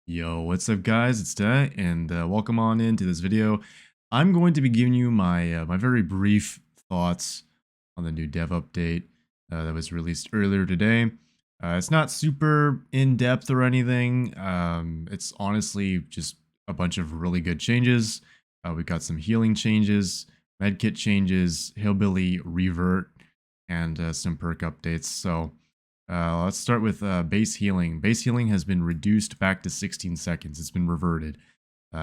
Yo, what's up guys? It's Da, and welcome on into this video. I'm going to be giving you my very brief thoughts on the new dev update that was released earlier today. It's not super in-depth or anything. It's honestly just a bunch of really good changes. We got some healing changes, medkit changes, Hillbilly revert, and some perk updates. So let's start with base healing. Base healing has been reduced back to 16 seconds. It's been reverted.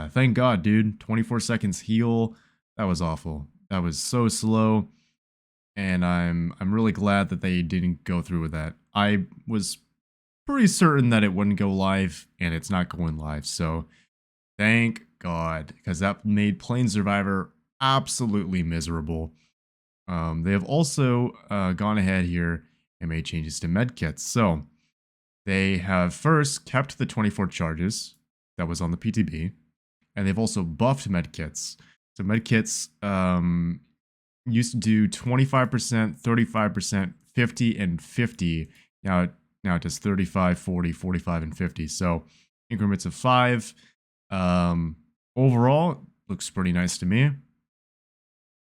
Thank God, dude. 24 seconds heal. That was awful. That was so slow, and I'm really glad that they didn't go through with that. I was pretty certain that it wouldn't go live, and it's not going live. So thank God, because that made Plane Survivor absolutely miserable. They have also gone ahead here and made changes to medkits. So they have first kept the 24 charges that was on the PTB, and they've also buffed medkits. So medkits used to do 25%, 35%, 50, and 50. Now it does 35, 40, 45, and 50. So increments of 5. Overall, looks pretty nice to me.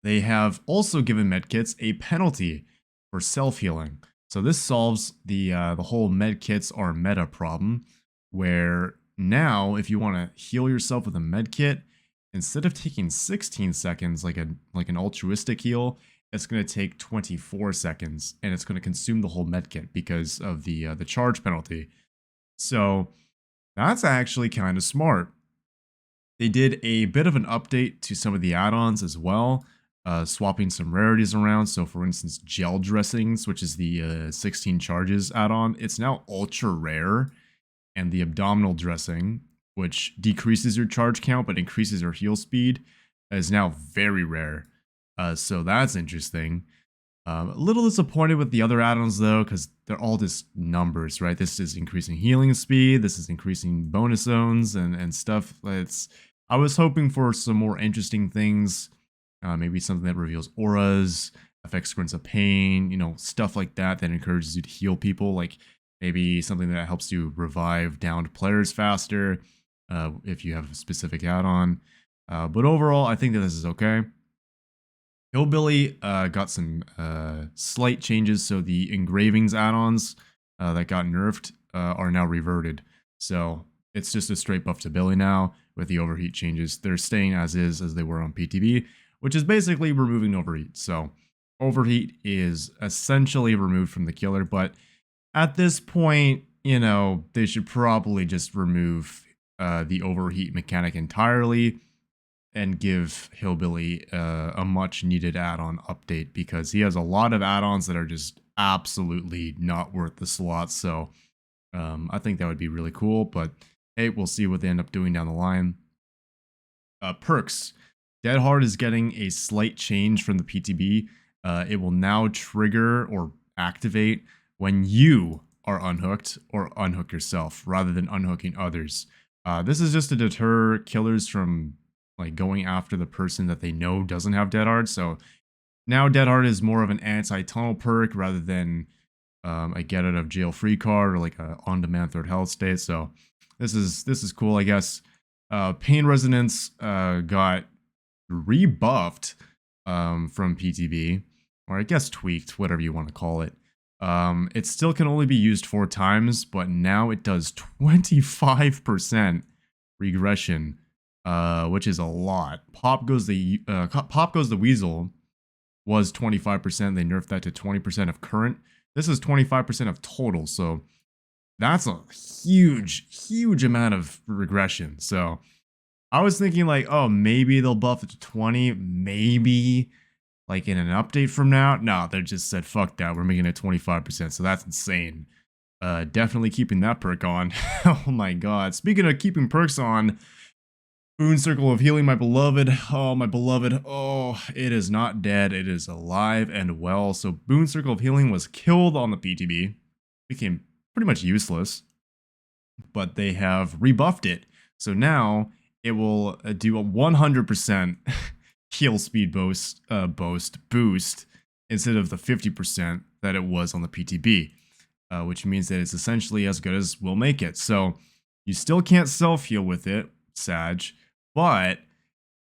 They have also given medkits a penalty for self-healing. So this solves the whole medkits are meta problem, where now if you want to heal yourself with a medkit, instead of taking 16 seconds like an altruistic heal, it's going to take 24 seconds, and it's going to consume the whole medkit because of the charge penalty. So that's actually kind of smart. They did a bit of an update to some of the add-ons as well, swapping some rarities around. So for instance, gel dressings, which is the 16 charges add-on, it's now ultra rare. And the abdominal dressing, which decreases your charge count but increases your heal speed, is now very rare. So that's interesting. A little disappointed with the other add-ons though, because they're all just numbers, right? This is increasing healing speed, this is increasing bonus zones and stuff. I was hoping for some more interesting things, maybe something that reveals auras, affects squints of pain, stuff like that that encourages you to heal people, like maybe something that helps you revive downed players faster if you have a specific add-on. But overall, I think that this is okay. Hillbilly got some slight changes, so the engravings add-ons that got nerfed are now reverted. So it's just a straight buff to Billy now with the overheat changes. They're staying as is as they were on PTB, which is basically removing overheat. So overheat is essentially removed from the killer, but at this point, they should probably just remove the overheat mechanic entirely and give Hillbilly a much needed add-on update, because he has a lot of add-ons that are just absolutely not worth the slot. So I think that would be really cool, but hey, we'll see what they end up doing down the line. Perks. Dead Hard is getting a slight change from the PTB. It will now trigger or activate when you are unhooked or unhook yourself rather than unhooking others. This is just to deter killers from going after the person that they know doesn't have Dead Hard. So now Dead Hard is more of an anti-tunnel perk rather than a get out of jail free card or like a on-demand third health state. So this is cool, I guess. Pain Resonance got rebuffed from PTB, or I guess tweaked, whatever you want to call it. It still can only be used 4 times, but now it does 25% regression, which is a lot. Pop Goes the Weasel was 25%. They nerfed that to 20% of current. This is 25% of total, so that's a huge amount of regression. So I was thinking oh, maybe they'll buff it to 20, maybe like in an update from now. No, they just said fuck that, we're making it 25%. So that's insane. Definitely keeping that perk on. Oh my god. Speaking of keeping perks on, Boon Circle of Healing, my beloved. Oh, my beloved. Oh, it is not dead. It is alive and well. So Boon Circle of Healing was killed on the PTB. Became pretty much useless. But they have rebuffed it. So now it will do a 100% heal speed boost instead of the 50% that it was on the PTB. Which means that it's essentially as good as we'll make it. So You still can't self-heal with it, Sag, but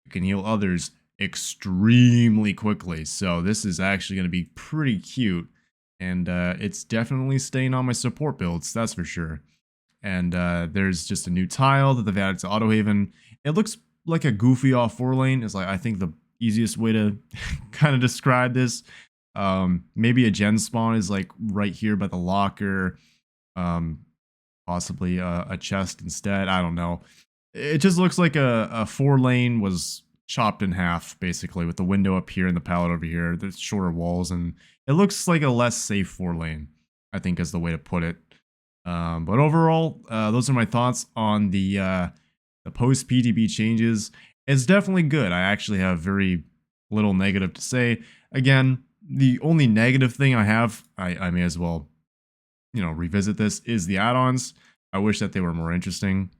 you can heal others extremely quickly. So this is actually going to be pretty cute. And it's definitely staying on my support builds, that's for sure. And there's just a new tile that they've added to Autohaven. It looks like a goofy off 4-lane is like, I think, the easiest way to kind of describe this. Maybe a gen spawn is like right here by the locker. Um, Possibly a chest instead. I don't know. It just looks like a 4-lane was chopped in half, basically, with the window up here and the pallet over here. There's shorter walls, and it looks like a less safe 4-lane, I think is the way to put it. But overall, those are my thoughts on the post-PTB changes. It's definitely good. I actually have very little negative to say. Again, the only negative thing I have, I may as well, revisit this, is the add-ons. I wish that they were more interesting,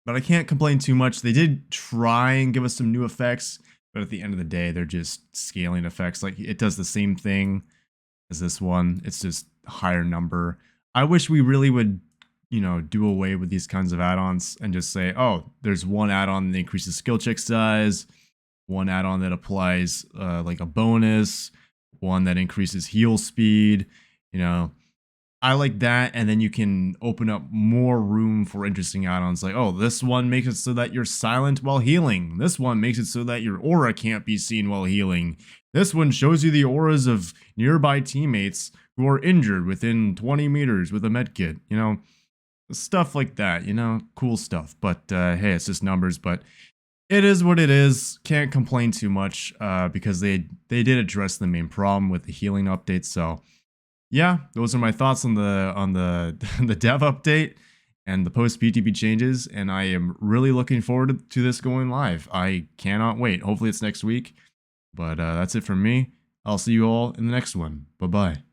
but I can't complain too much. They did try and give us some new effects, but at the end of the day, they're just scaling effects. Like, it does the same thing as this one. It's just a higher number. I wish we really would, do away with these kinds of add-ons and just say, oh, there's one add-on that increases skill check size, one add-on that applies like a bonus, one that increases heal speed, I like that, and then you can open up more room for interesting add-ons like, oh, this one makes it so that you're silent while healing. This one makes it so that your aura can't be seen while healing. This one shows you the auras of nearby teammates who are injured within 20 meters with a medkit. Stuff like that, cool stuff. But hey, it's just numbers, but it is what it is. Can't complain too much because they did address the main problem with the healing update, so yeah, those are my thoughts on the the dev update and the post PTB changes, and I am really looking forward to this going live. I cannot wait. Hopefully it's next week, but that's it from me. I'll see you all in the next one. Bye bye.